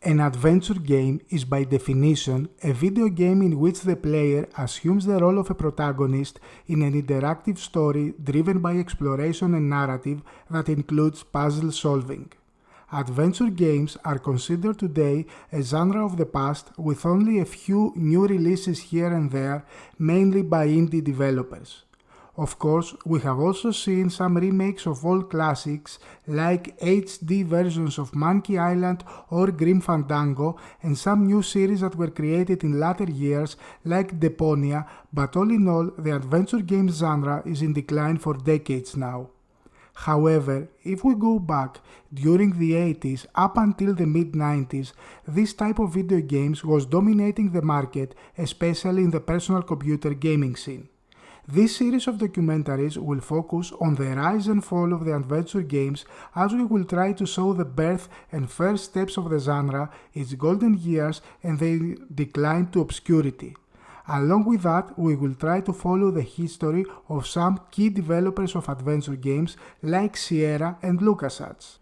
An adventure game is by definition a video game in which the player assumes the role of a protagonist in an interactive story driven by exploration and narrative that includes puzzle solving. Adventure games are considered today a genre of the past with only a few new releases here and there, mainly by indie developers. Of course, we have also seen some remakes of old classics like HD versions of Monkey Island or Grim Fandango and some new series that were created in latter years like Deponia, but all in all, the adventure game genre is in decline for decades now. However, if we go back during the 80s up until the mid-90s, this type of video games was dominating the market, especially in the personal computer gaming scene. This series of documentaries will focus on the rise and fall of the adventure games as we will try to show the birth and first steps of the genre, its golden years and their decline to obscurity. Along with that, we will try to follow the history of some key developers of adventure games like Sierra and LucasArts.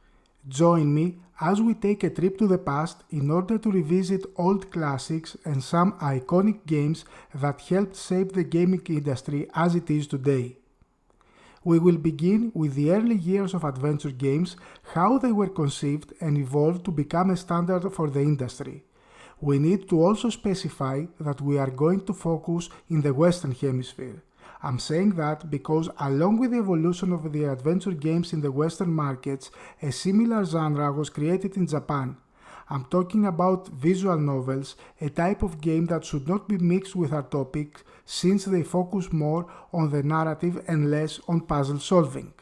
Join me as we take a trip to the past in order to revisit old classics and some iconic games that helped shape the gaming industry as it is today. We will begin with the early years of adventure games, how they were conceived and evolved to become a standard for the industry. We need to also specify that we are going to focus in the Western Hemisphere. I'm saying that because along with the evolution of the adventure games in the Western markets, a similar genre was created in Japan. I'm talking about visual novels, a type of game that should not be mixed with our topic since they focus more on the narrative and less on puzzle solving.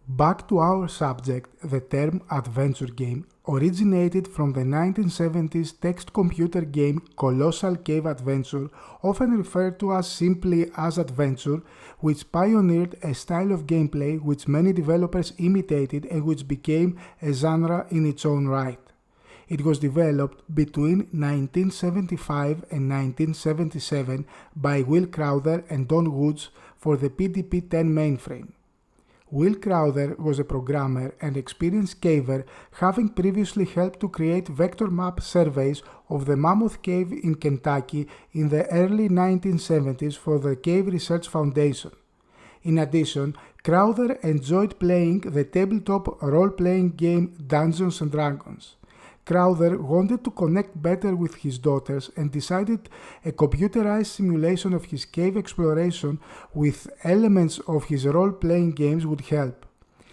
Back to our subject, the term adventure game originated from the 1970s text computer game Colossal Cave Adventure, often referred to as simply as Adventure, which pioneered a style of gameplay which many developers imitated and which became a genre in its own right. It was developed between 1975 and 1977 by Will Crowther and Don Woods for the PDP-10 mainframe. Will Crowther was a programmer and experienced caver, having previously helped to create vector map surveys of the Mammoth Cave in Kentucky in the early 1970s for the Cave Research Foundation. In addition, Crowther enjoyed playing the tabletop role-playing game Dungeons & Dragons. Crowther wanted to connect better with his daughters and decided a computerized simulation of his cave exploration with elements of his role-playing games would help.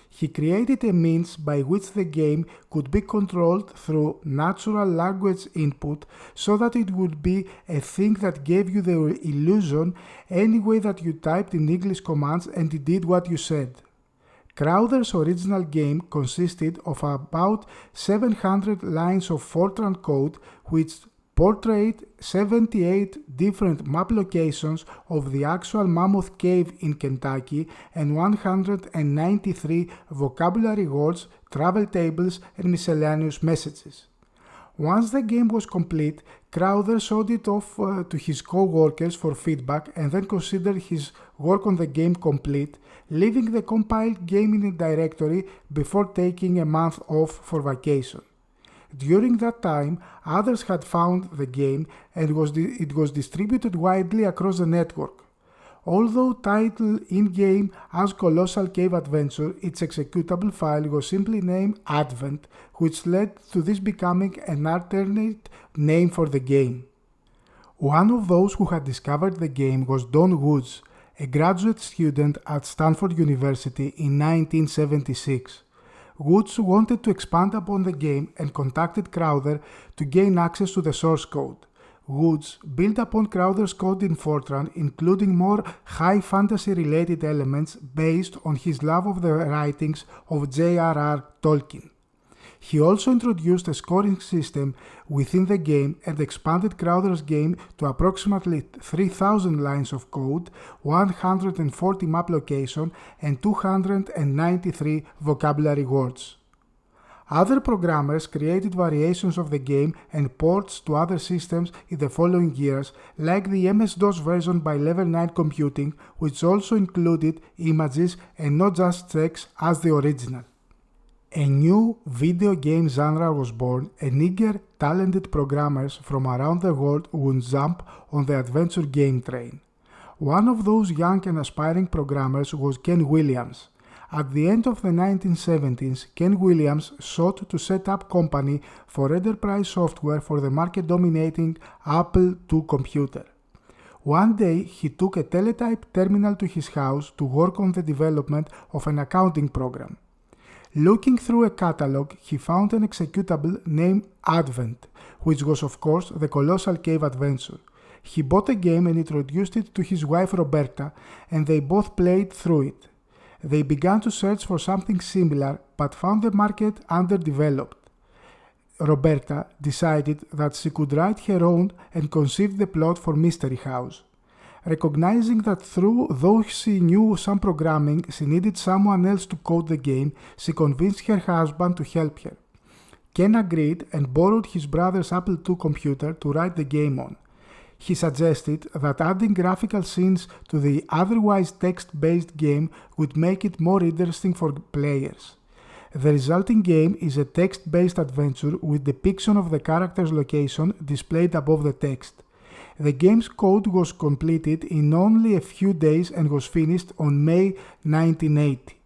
He created a means by which the game could be controlled through natural language input so that it would be a thing that gave you the illusion any way that you typed in English commands and it did what you said. Crowther's original game consisted of about 700 lines of Fortran code which portrayed 78 different map locations of the actual Mammoth Cave in Kentucky and 193 vocabulary words, travel tables, and miscellaneous messages. Once the game was complete, Crowther showed it off to his co-workers for feedback and then considered his work on the game complete, leaving the compiled game in a directory before taking a month off for vacation. During that time, others had found the game and it was distributed widely across the network. Although titled in-game as Colossal Cave Adventure, its executable file was simply named Advent, which led to this becoming an alternate name for the game. One of those who had discovered the game was Don Woods, a graduate student at Stanford University in 1976. Woods wanted to expand upon the game and contacted Crowther to gain access to the source code. Woods built upon Crowther's code in Fortran, including more high fantasy-related elements based on his love of the writings of J.R.R. Tolkien. He also introduced a scoring system within the game and expanded Crowther's game to approximately 3,000 lines of code, 140 map locations, and 293 vocabulary words. Other programmers created variations of the game and ports to other systems in the following years, like the MS-DOS version by Level 9 Computing, which also included images and not just text as the original. A new video game genre was born, and eager, talented programmers from around the world would jump on the adventure game train. One of those young and aspiring programmers was Ken Williams. At the end of the 1970s, Ken Williams sought to set up company for enterprise software for the market-dominating Apple II computer. One day, he took a teletype terminal to his house to work on the development of an accounting program. Looking through a catalog, he found an executable named Advent, which was of course the Colossal Cave Adventure. He bought the game and introduced it to his wife Roberta, and they both played through it. They began to search for something similar, but found the market underdeveloped. Roberta decided that she could write her own and conceived the plot for Mystery House. Recognizing that though she knew some programming, she needed someone else to code the game, she convinced her husband to help her. Ken agreed and borrowed his brother's Apple II computer to write the game on. He suggested that adding graphical scenes to the otherwise text-based game would make it more interesting for players. The resulting game is a text-based adventure with depiction of the character's location displayed above the text. The game's code was completed in only a few days and was finished on May 1980.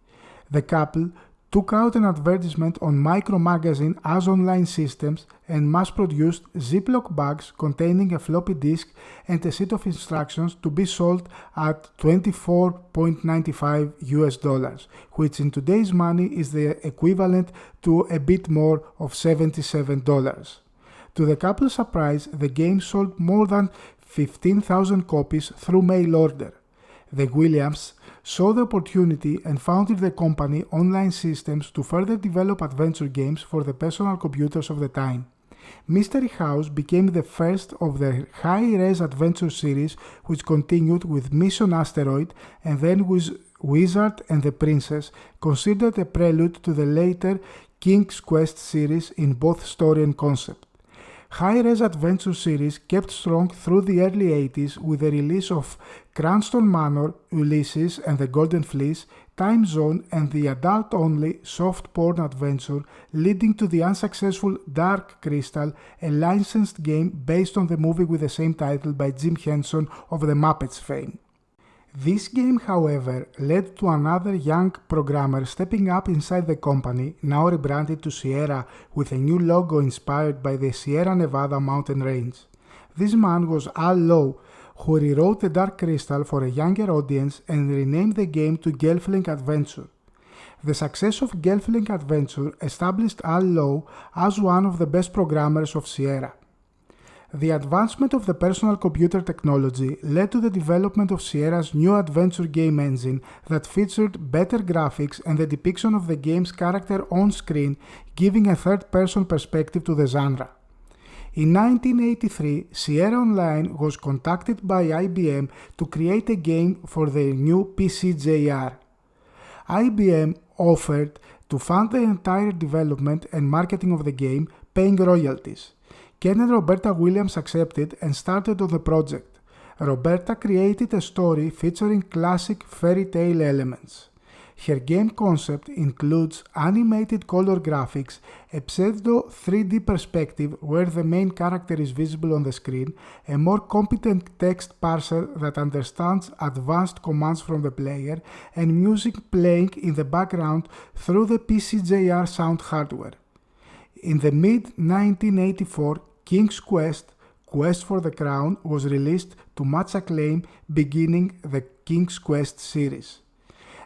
The couple took out an advertisement on Micro Magazine as online systems and mass-produced Ziploc bags containing a floppy disk and a sheet of instructions to be sold at $24.95, which in today's money is the equivalent to a bit more of $77. To the couple's surprise, the game sold more than 15,000 copies through mail order. The Williams saw the opportunity and founded the company Online Systems to further develop adventure games for the personal computers of the time. Mystery House became the first of the high-res adventure series, which continued with Mission Asteroid and then with Wizard and the Princess, considered a prelude to the later King's Quest series in both story and concept. High-res adventure series kept strong through the early 80s with the release of Cranston Manor, Ulysses and the Golden Fleece, Time Zone and the adult-only soft porn adventure, leading to the unsuccessful Dark Crystal, a licensed game based on the movie with the same title by Jim Henson of the Muppets fame. This game, however, led to another young programmer stepping up inside the company, now rebranded to Sierra with a new logo inspired by the Sierra Nevada mountain range. This man was Al Lowe, who rewrote the Dark Crystal for a younger audience and renamed the game to Gelfling Adventure. The success of Gelfling Adventure established Al Lowe as one of the best programmers of Sierra. The advancement of the personal computer technology led to the development of Sierra's new adventure game engine that featured better graphics and the depiction of the game's character on screen, giving a third-person perspective to the genre. In 1983, Sierra Online was contacted by IBM to create a game for their new PCJR. IBM offered to fund the entire development and marketing of the game, paying royalties. Ken and Roberta Williams accepted and started on the project. Roberta created a story featuring classic fairy tale elements. Her game concept includes animated color graphics, a pseudo 3D perspective where the main character is visible on the screen, a more competent text parser that understands advanced commands from the player, and music playing in the background through the PCJR sound hardware. In the mid-1984, King's Quest, Quest for the Crown, was released to much acclaim, beginning the King's Quest series.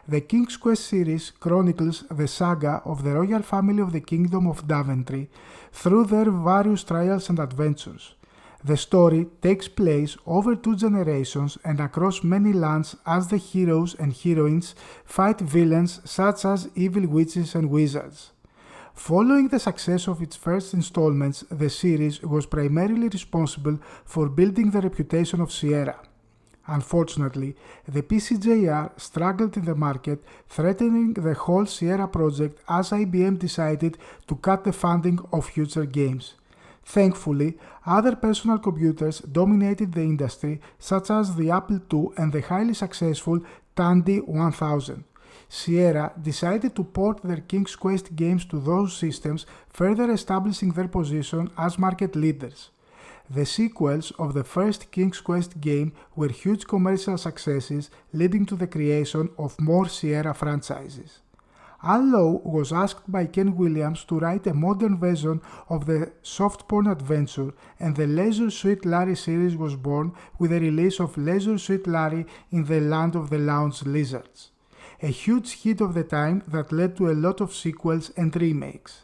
The King's Quest series chronicles the saga of the royal family of the Kingdom of Daventry through their various trials and adventures. The story takes place over 2 generations and across many lands as the heroes and heroines fight villains such as evil witches and wizards. Following the success of its first installments, the series was primarily responsible for building the reputation of Sierra. Unfortunately, the PCJR struggled in the market, threatening the whole Sierra project as IBM decided to cut the funding of future games. Thankfully, other personal computers dominated the industry, such as the Apple II and the highly successful Tandy 1000. Sierra decided to port their King's Quest games to those systems, further establishing their position as market leaders. The sequels of the first King's Quest game were huge commercial successes, leading to the creation of more Sierra franchises. Al Lowe was asked by Ken Williams to write a modern version of the soft porn adventure, and the Leisure Suit Larry series was born with the release of Leisure Suit Larry in the Land of the Lounge Lizards, a huge hit of the time that led to a lot of sequels and remakes.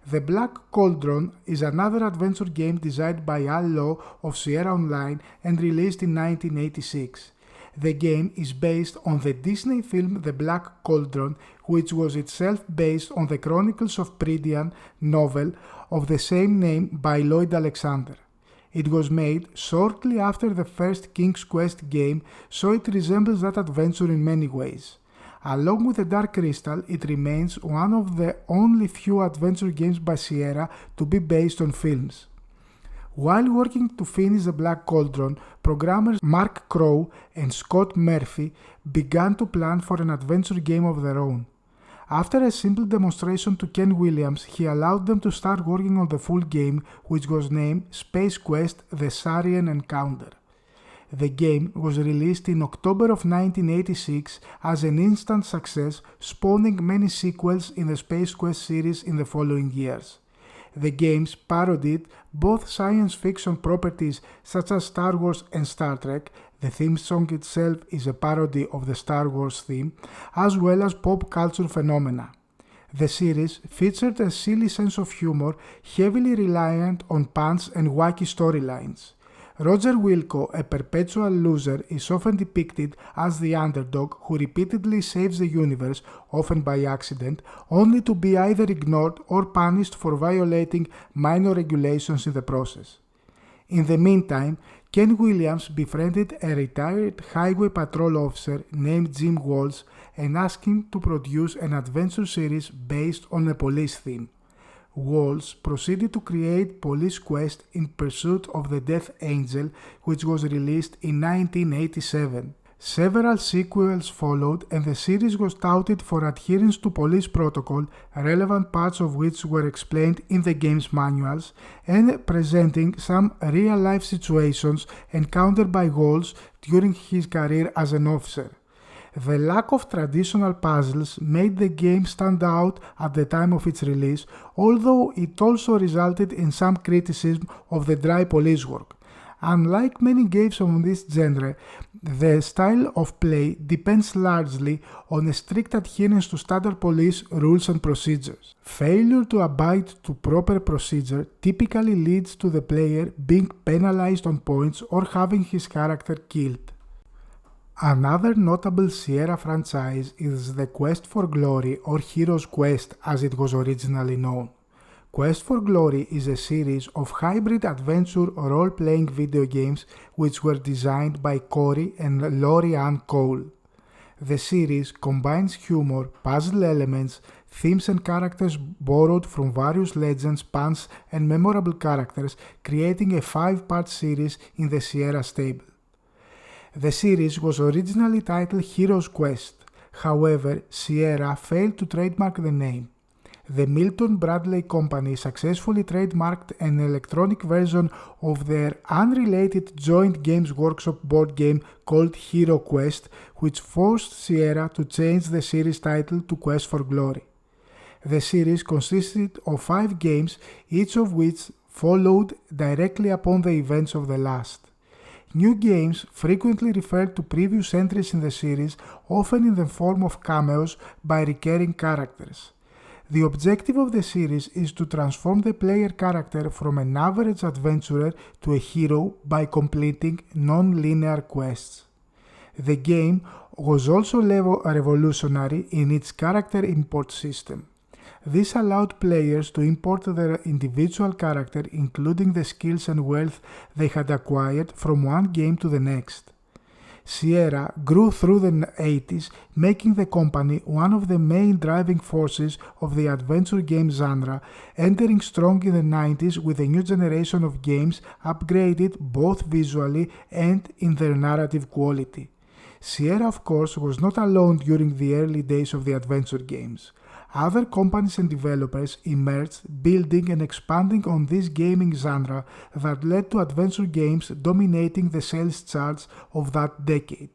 The Black Cauldron is another adventure game designed by Al Lowe of Sierra Online and released in 1986. The game is based on the Disney film The Black Cauldron, which was itself based on the Chronicles of Prydian novel of the same name by Lloyd Alexander. It was made shortly after the first King's Quest game, so it resembles that adventure in many ways. Along with the Dark Crystal, it remains one of the only few adventure games by Sierra to be based on films. While working to finish The Black Cauldron, programmers Mark Crow and Scott Murphy began to plan for an adventure game of their own. After a simple demonstration to Ken Williams, he allowed them to start working on the full game, which was named Space Quest: The Sarian Encounter. The game was released in October of 1986 as an instant success, spawning many sequels in the Space Quest series in the following years. The games parodied both science fiction properties such as Star Wars and Star Trek. The theme song itself is a parody of the Star Wars theme, as well as pop culture phenomena. The series featured a silly sense of humor, heavily reliant on puns and wacky storylines. Roger Wilco, a perpetual loser, is often depicted as the underdog who repeatedly saves the universe, often by accident, only to be either ignored or punished for violating minor regulations in the process. In the meantime, Ken Williams befriended a retired highway patrol officer named Jim Walsh and asked him to produce an adventure series based on a police theme. Walsh proceeded to create Police Quest: In Pursuit of the Death Angel, which was released in 1987. Several sequels followed, and the series was touted for adherence to police protocol, relevant parts of which were explained in the game's manuals, and presenting some real-life situations encountered by Walsh during his career as an officer. The lack of traditional puzzles made the game stand out at the time of its release, although it also resulted in some criticism of the dry police work. Unlike many games of this genre, the style of play depends largely on a strict adherence to standard police rules and procedures. Failure to abide to proper procedure typically leads to the player being penalized on points or having his character killed. Another notable Sierra franchise is the Quest for Glory, or Hero's Quest as it was originally known. Quest for Glory is a series of hybrid adventure role-playing video games which were designed by Corey and Laurie Ann Cole. The series combines humor, puzzle elements, themes and characters borrowed from various legends, puns, and memorable characters, creating a 5-part series in the Sierra stable. The series was originally titled Hero's Quest. However, Sierra failed to trademark the name. The Milton Bradley Company successfully trademarked an electronic version of their unrelated Joint Games Workshop board game called Hero Quest, which forced Sierra to change the series title to Quest for Glory. The series consisted of 5 games, each of which followed directly upon the events of the last. New games frequently referred to previous entries in the series, often in the form of cameos by recurring characters. The objective of the series is to transform the player character from an average adventurer to a hero by completing non-linear quests. The game was also revolutionary in its character import system. This allowed players to import their individual character, including the skills and wealth they had acquired, from one game to the next. Sierra grew through the 80s, making the company one of the main driving forces of the adventure game genre, entering strong in the 90s with a new generation of games upgraded both visually and in their narrative quality. Sierra, of course, was not alone during the early days of the adventure games. Other companies and developers emerged, building and expanding on this gaming genre that led to adventure games dominating the sales charts of that decade.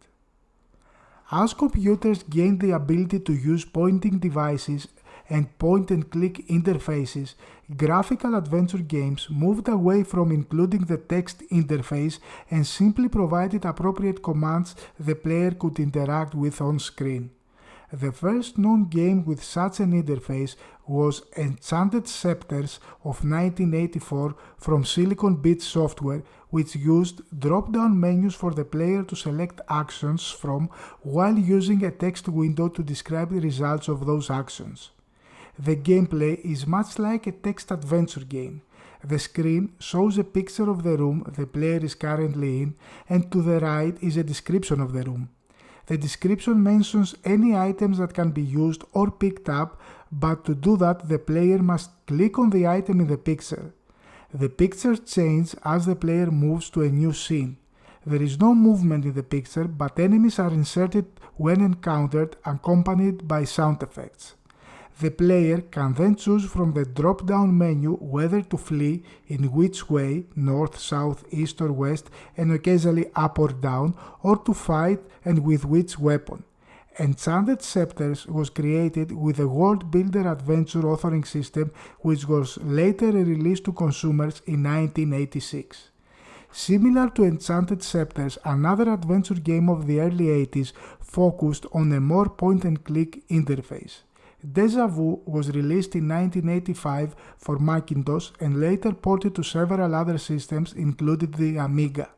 As computers gained the ability to use pointing devices and point-and-click interfaces, graphical adventure games moved away from including the text interface and simply provided appropriate commands the player could interact with on screen. The first known game with such an interface was Enchanted Scepters of 1984 from Silicon Beach Software, which used drop-down menus for the player to select actions from while using a text window to describe the results of those actions. The gameplay is much like a text adventure game. The screen shows a picture of the room the player is currently in, and to the right is a description of the room. The description mentions any items that can be used or picked up, but to do that the player must click on the item in the picture. The picture changes as the player moves to a new scene. There is no movement in the picture, but enemies are inserted when encountered, accompanied by sound effects. The player can then choose from the drop-down menu whether to flee, in which way, north, south, east or west, and occasionally up or down, or to fight and with which weapon. Enchanted Scepters was created with a world builder adventure authoring system which was later released to consumers in 1986. Similar to Enchanted Scepters, another adventure game of the early 80s focused on a more point-and-click interface. Deja Vu was released in 1985 for Macintosh and later ported to several other systems, including the Amiga.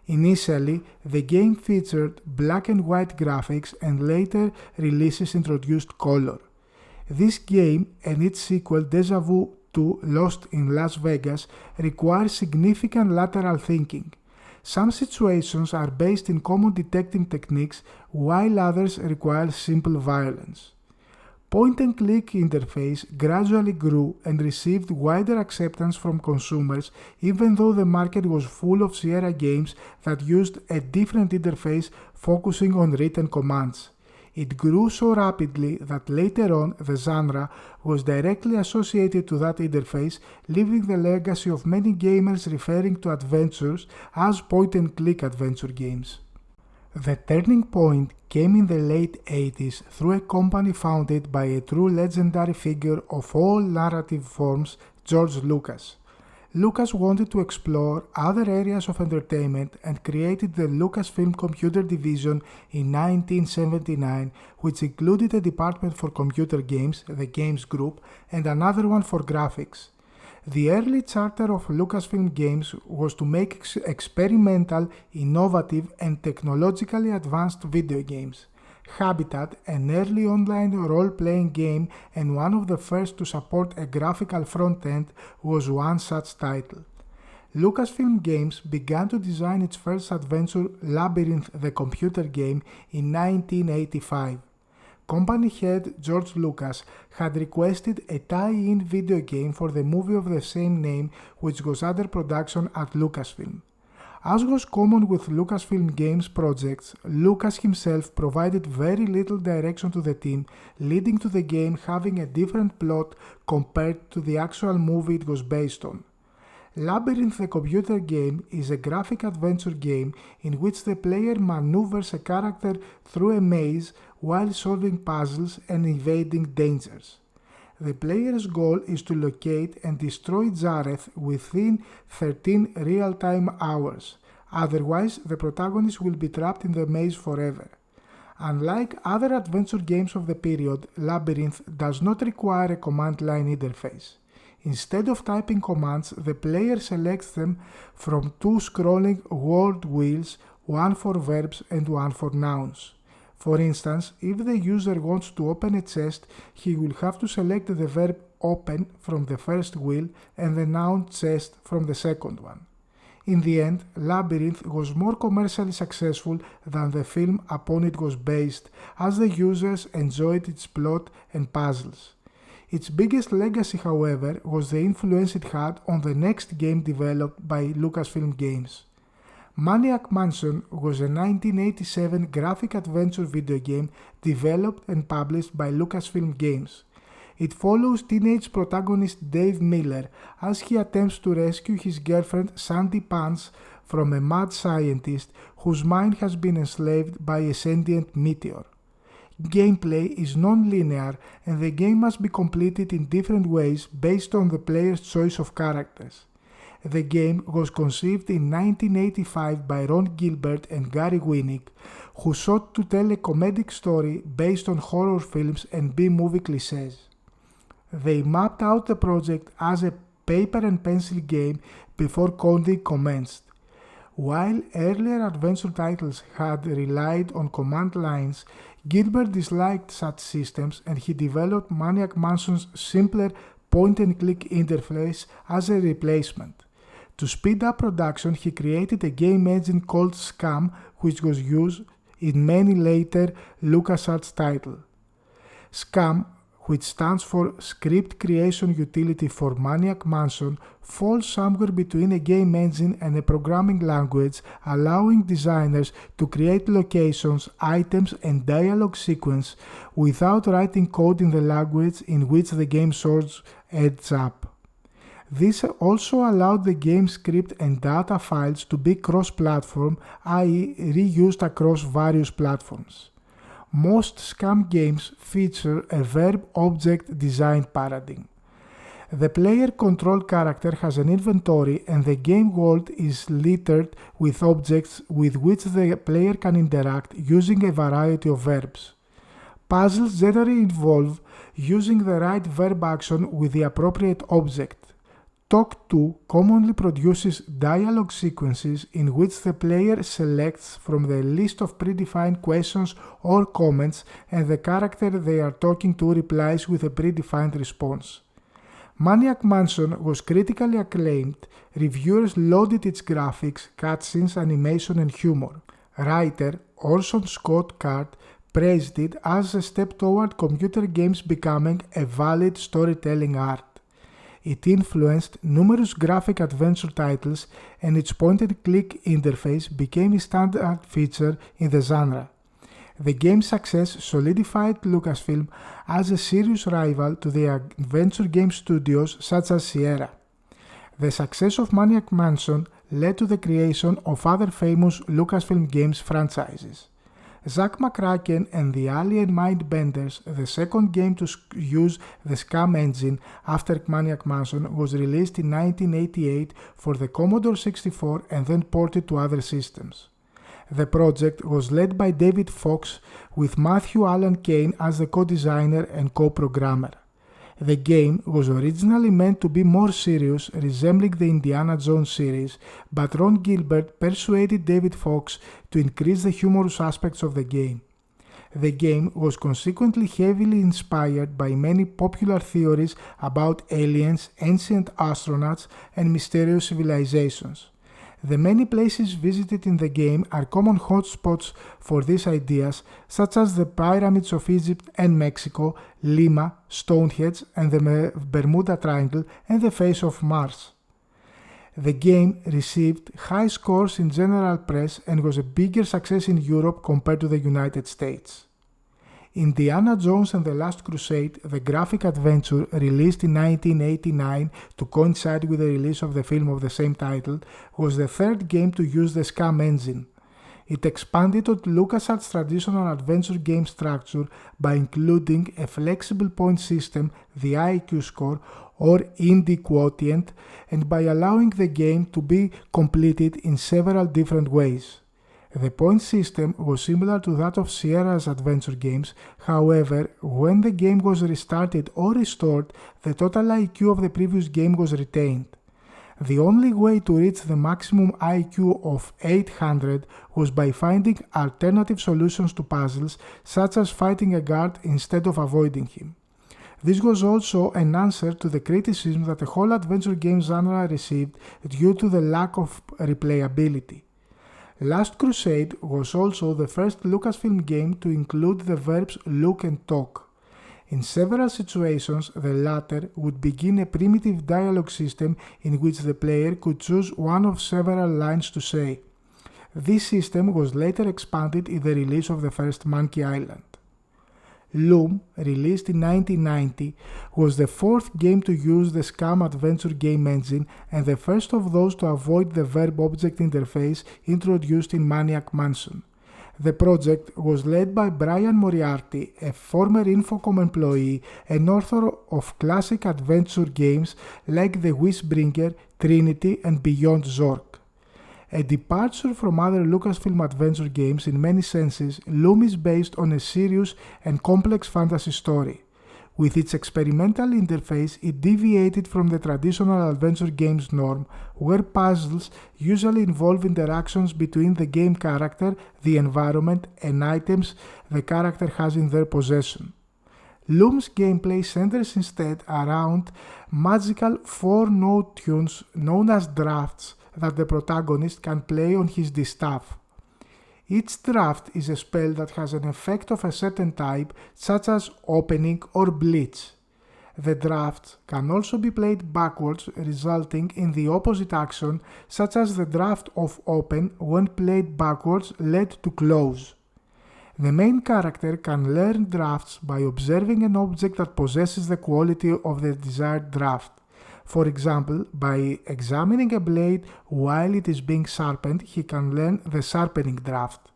Initially, the game featured black and white graphics and later releases introduced color. This game and its sequel Deja Vu 2 Lost in Las Vegas require significant lateral thinking. Some situations are based in common detecting techniques while others require simple violence. Point-and-click interface gradually grew and received wider acceptance from consumers, even though the market was full of Sierra games that used a different interface focusing on written commands. It grew so rapidly that later on the genre was directly associated to that interface, leaving the legacy of many gamers referring to adventures as point-and-click adventure games. The turning point came in the late 80s through a company founded by a true legendary figure of all narrative forms, George Lucas. Lucas wanted to explore other areas of entertainment and created the Lucasfilm Computer Division in 1979, which included a department for computer games, the Games Group, and another one for graphics. The early charter of Lucasfilm Games was to make experimental, innovative, and technologically advanced video games. Habitat, an early online role-playing game and one of the first to support a graphical front-end, was one such title. Lucasfilm Games began to design its first adventure, Labyrinth the computer game, in 1985. Company head George Lucas had requested a tie-in video game for the movie of the same name, which was under production at Lucasfilm. As was common with Lucasfilm Games projects, Lucas himself provided very little direction to the team, leading to the game having a different plot compared to the actual movie it was based on. Labyrinth the computer game is a graphic adventure game in which the player maneuvers a character through a maze while solving puzzles and evading dangers. The player's goal is to locate and destroy Jareth within 13 real-time hours, otherwise the protagonist will be trapped in the maze forever. Unlike other adventure games of the period, Labyrinth does not require a command line interface. Instead of typing commands, the player selects them from two scrolling word wheels, one for verbs and one for nouns. For instance, if the user wants to open a chest, he will have to select the verb open from the first wheel and the noun chest from the second one. In the end, Labyrinth was more commercially successful than the film upon it was based, as the users enjoyed its plot and puzzles. Its biggest legacy, however, was the influence it had on the next game developed by Lucasfilm Games. Maniac Mansion was a 1987 graphic adventure video game developed and published by Lucasfilm Games. It follows teenage protagonist Dave Miller as he attempts to rescue his girlfriend Sandy Pants from a mad scientist whose mind has been enslaved by a sentient meteor. Gameplay is non-linear and the game must be completed in different ways based on the player's choice of characters. The game was conceived in 1985 by Ron Gilbert and Gary Winnick, who sought to tell a comedic story based on horror films and B-movie clichés. They mapped out the project as a paper and pencil game before coding commenced. While earlier adventure titles had relied on command lines, Gilbert disliked such systems and he developed Maniac Mansion's simpler point-and-click interface as a replacement. To speed up production, he created a game engine called SCUM, which was used in many later LucasArts titles. SCUM, which stands for Script Creation Utility for Maniac Mansion, falls somewhere between a game engine and a programming language, allowing designers to create locations, items, and dialogue sequence without writing code in the language in which the game source ends up. This also allowed the game script and data files to be cross-platform, i.e. reused across various platforms. Most SCUM games feature a verb-object design paradigm. The player-controlled character has an inventory and the game world is littered with objects with which the player can interact using a variety of verbs. Puzzles generally involve using the right verb action with the appropriate object. Talk To commonly produces dialogue sequences in which the player selects from the list of predefined questions or comments and the character they are talking to replies with a predefined response. Maniac Mansion was critically acclaimed. Reviewers lauded its graphics, cutscenes, animation, and humor. Writer Orson Scott Card praised it as a step toward computer games becoming a valid storytelling art. It influenced numerous graphic adventure titles and its point-and-click interface became a standard feature in the genre. The game's success solidified Lucasfilm as a serious rival to the adventure game studios such as Sierra. The success of Maniac Mansion led to the creation of other famous Lucasfilm Games franchises. Zack McCracken and the Alien Mindbenders, the second game to use the SCUM engine after Maniac Mansion, was released in 1988 for the Commodore 64 and then ported to other systems. The project was led by David Fox, with Matthew Allen Kane as the co-designer and co-programmer. The game was originally meant to be more serious, resembling the Indiana Jones series, but Ron Gilbert persuaded David Fox to increase the humorous aspects of the game. The game was consequently heavily inspired by many popular theories about aliens, ancient astronauts, and mysterious civilizations. The many places visited in the game are common hotspots for these ideas, such as the pyramids of Egypt and Mexico, Lima, Stonehenge, and the Bermuda Triangle, and the face of Mars. The game received high scores in general press and was a bigger success in Europe compared to the United States. Indiana Jones and the Last Crusade, the graphic adventure released in 1989 to coincide with the release of the film of the same title, was the third game to use the SCUM engine. It expanded on LucasArts' traditional adventure game structure by including a flexible point system, the IQ score, or Indy quotient, and by allowing the game to be completed in several different ways. The point system was similar to that of Sierra's adventure games, however, when the game was restarted or restored, the total IQ of the previous game was retained. The only way to reach the maximum IQ of 800 was by finding alternative solutions to puzzles, such as fighting a guard instead of avoiding him. This was also an answer to the criticism that the whole adventure game genre received due to the lack of replayability. Last Crusade was also the first Lucasfilm game to include the verbs look and talk. In several situations, the latter would begin a primitive dialogue system in which the player could choose one of several lines to say. This system was later expanded in the release of the first Monkey Island. Loom, released in 1990, was the fourth game to use the SCUMM adventure game engine and the first of those to avoid the verb-object interface introduced in Maniac Mansion. The project was led by Brian Moriarty, a former Infocom employee and author of classic adventure games like The Wishbringer, Trinity, and Beyond Zork. A departure from other Lucasfilm adventure games in many senses, Loom is based on a serious and complex fantasy story. With its experimental interface, it deviated from the traditional adventure games norm, where puzzles usually involve interactions between the game character, the environment, and items the character has in their possession. Loom's gameplay centers instead around magical 4-note tunes known as drafts that the protagonist can play on his distaff. Each draft is a spell that has an effect of a certain type, such as opening or blitz. The drafts can also be played backwards, resulting in the opposite action, such as the draft of open when played backwards led to close. The main character can learn drafts by observing an object that possesses the quality of the desired draft. For example, by examining a blade while it is being sharpened, he can learn the sharpening draft.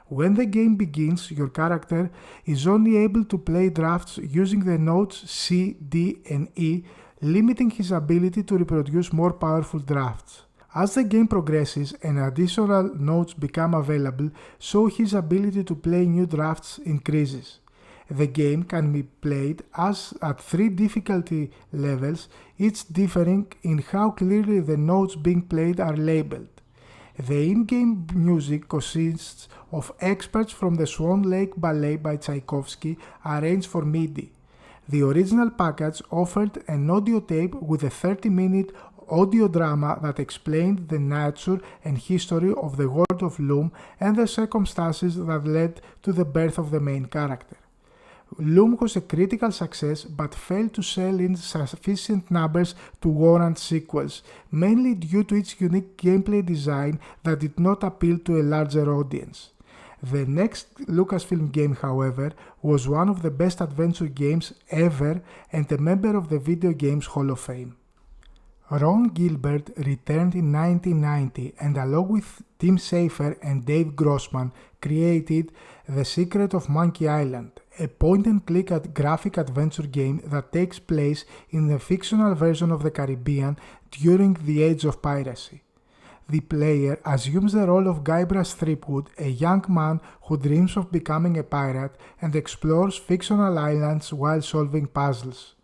When the game begins, your character is only able to play drafts using the notes C, D, and E, limiting his ability to reproduce more powerful drafts. As the game progresses and additional notes become available, so his ability to play new drafts increases. The game can be played as at 3 difficulty levels, each differing in how clearly the notes being played are labeled. The in-game music consists of excerpts from the Swan Lake Ballet by Tchaikovsky arranged for MIDI. The original package offered an audio tape with a 30-minute audio drama that explained the nature and history of the world of Loom and the circumstances that led to the birth of the main character. Loom was a critical success but failed to sell in sufficient numbers to warrant sequels, mainly due to its unique gameplay design that did not appeal to a larger audience. The next Lucasfilm game, however, was one of the best adventure games ever and a member of the Video Games Hall of Fame. Ron Gilbert returned in 1990 and along with Tim Schafer and Dave Grossman created The Secret of Monkey Island, a point-and-click graphic adventure game that takes place in the fictional version of the Caribbean during the age of piracy. The player assumes the role of Guybrush Threepwood, a young man who dreams of becoming a pirate and explores fictional islands while solving puzzles.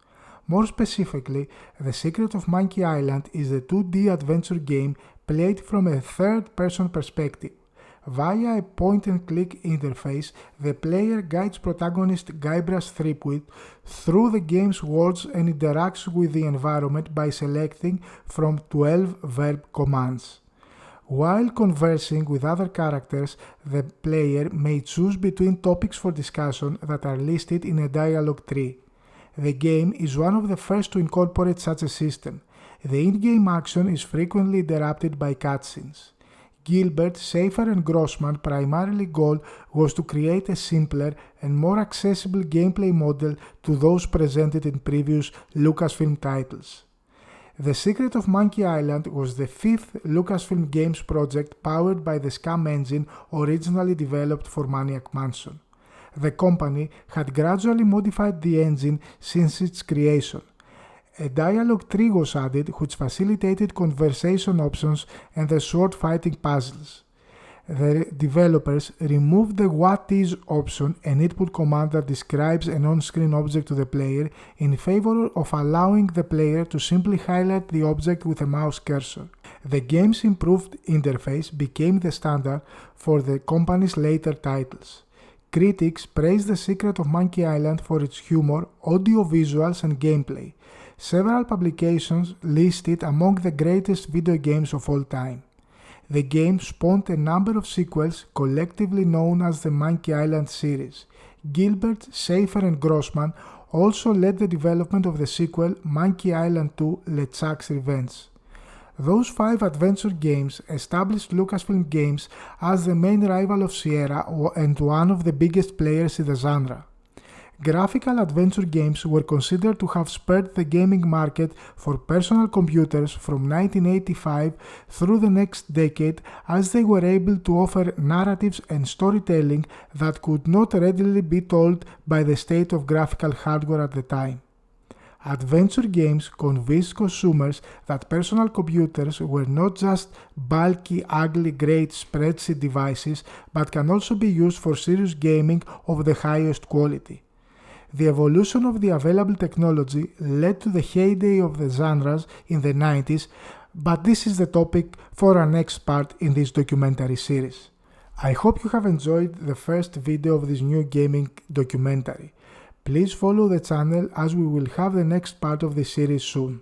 More specifically, The Secret of Monkey Island is a 2D adventure game played from a third-person perspective. Via a point-and-click interface, the player guides protagonist Guybrush Threepwood through the game's worlds and interacts with the environment by selecting from 12 verb commands. While conversing with other characters, the player may choose between topics for discussion that are listed in a dialogue tree. The game is one of the first to incorporate such a system. The in-game action is frequently interrupted by cutscenes. Gilbert, Schafer and Grossman's primary goal was to create a simpler and more accessible gameplay model to those presented in previous Lucasfilm titles. The Secret of Monkey Island was the 5th Lucasfilm Games project powered by the SCUMM engine originally developed for Maniac Mansion. The company had gradually modified the engine since its creation. A dialogue tree was added which facilitated conversation options and the sword-fighting puzzles. The developers removed the What Is option, an input command that describes an on-screen object to the player, in favor of allowing the player to simply highlight the object with a mouse cursor. The game's improved interface became the standard for the company's later titles. Critics praised The Secret of Monkey Island for its humor, audio visuals, and gameplay. Several publications list it among the greatest video games of all time. The game spawned a number of sequels, collectively known as the Monkey Island series. Gilbert, Schafer, and Grossman also led the development of the sequel Monkey Island 2: LeChuck's Revenge. Those 5 adventure games established Lucasfilm Games as the main rival of Sierra and one of the biggest players in the genre. Graphical adventure games were considered to have spurred the gaming market for personal computers from 1985 through the next decade, as they were able to offer narratives and storytelling that could not readily be told by the state of graphical hardware at the time. Adventure games convinced consumers that personal computers were not just bulky, ugly, great spreadsheet devices, but can also be used for serious gaming of the highest quality. The evolution of the available technology led to the heyday of the genres in the 90s, but this is the topic for our next part in this documentary series. I hope you have enjoyed the first video of this new gaming documentary. Please follow the channel as we will have the next part of the series soon.